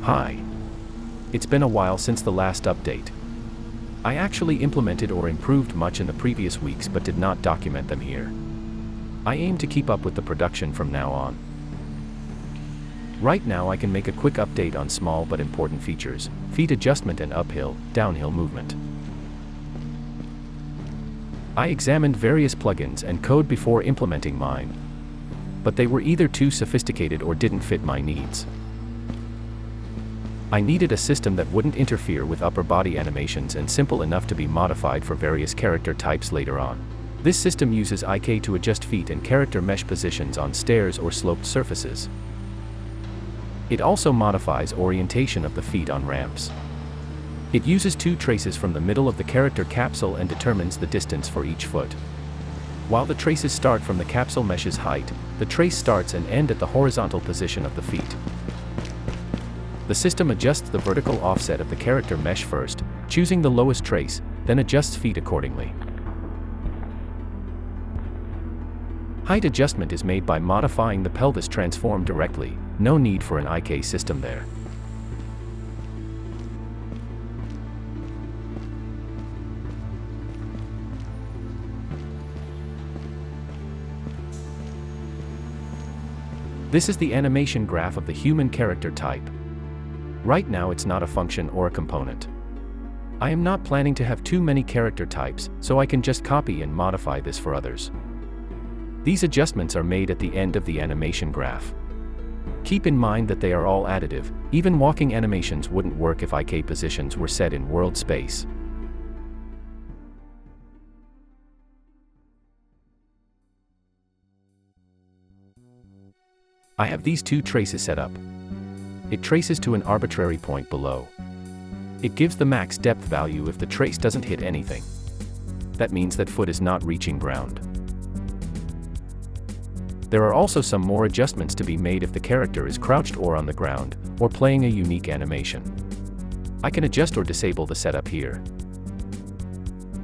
Hi. It's been a while since the last update. I actually implemented or improved much in the previous weeks but did not document them here. I aim to keep up with the production from now on. Right now I can make a quick update on small but important features, feet adjustment and uphill, downhill movement. I examined various plugins and code before implementing mine, but they were either too sophisticated or didn't fit my needs. I needed a system that wouldn't interfere with upper body animations and simple enough to be modified for various character types later on. This system uses IK to adjust feet and character mesh positions on stairs or sloped surfaces. It also modifies orientation of the feet on ramps. It uses two traces from the middle of the character capsule and determines the distance for each foot. While the traces start from the capsule mesh's height, the trace starts and ends at the horizontal position of the feet. The system adjusts the vertical offset of the character mesh first, choosing the lowest trace, then adjusts feet accordingly. Height adjustment is made by modifying the pelvis transform directly, no need for an IK system there. This is the animation graph of the human character type. Right now it's not a function or a component. I am not planning to have too many character types, so I can just copy and modify this for others. These adjustments are made at the end of the animation graph. Keep in mind that they are all additive, even walking animations wouldn't work if IK positions were set in world space. I have these two traces set up. It traces to an arbitrary point below. It gives the max depth value if the trace doesn't hit anything. That means that foot is not reaching ground. There are also some more adjustments to be made if the character is crouched or on the ground, or playing a unique animation. I can adjust or disable the setup here.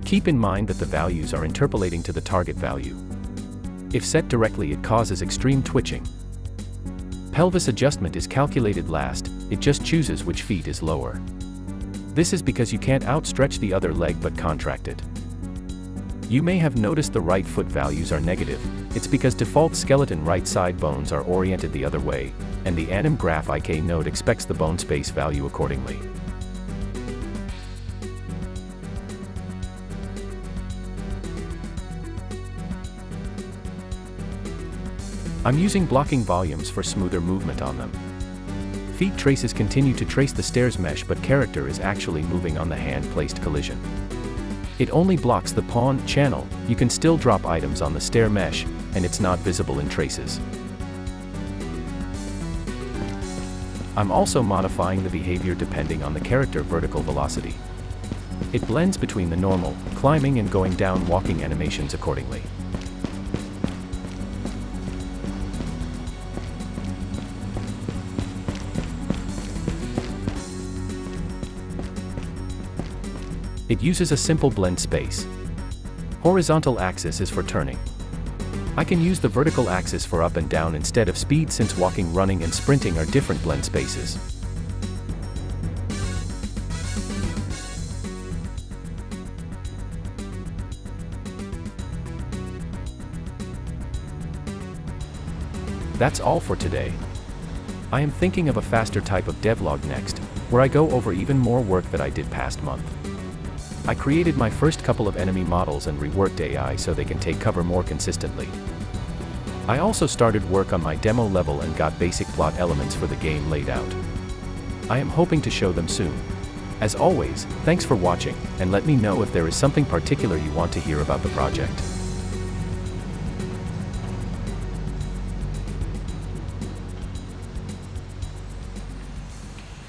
Keep in mind that the values are interpolating to the target value. If set directly, it causes extreme twitching. Pelvis adjustment is calculated last, it just chooses which feet is lower. This is because you can't outstretch the other leg but contract it. You may have noticed the right foot values are negative. It's because default skeleton right side bones are oriented the other way, and the anim graph IK node expects the bone space value accordingly. I'm using blocking volumes for smoother movement on them. Feet traces continue to trace the stairs mesh, but character is actually moving on the hand-placed collision. It only blocks the pawn channel. You can still drop items on the stair mesh, and it's not visible in traces. I'm also modifying the behavior depending on the character vertical velocity. It blends between the normal, climbing and going down walking animations accordingly. It uses a simple blend space. Horizontal axis is for turning. I can use the vertical axis for up and down instead of speed, since walking, running and sprinting are different blend spaces. That's all for today. I am thinking of a faster type of devlog next, where I go over even more work that I did past month. I created my first couple of enemy models and reworked AI so they can take cover more consistently. I also started work on my demo level and got basic plot elements for the game laid out. I am hoping to show them soon. As always, thanks for watching, and let me know if there is something particular you want to hear about the project.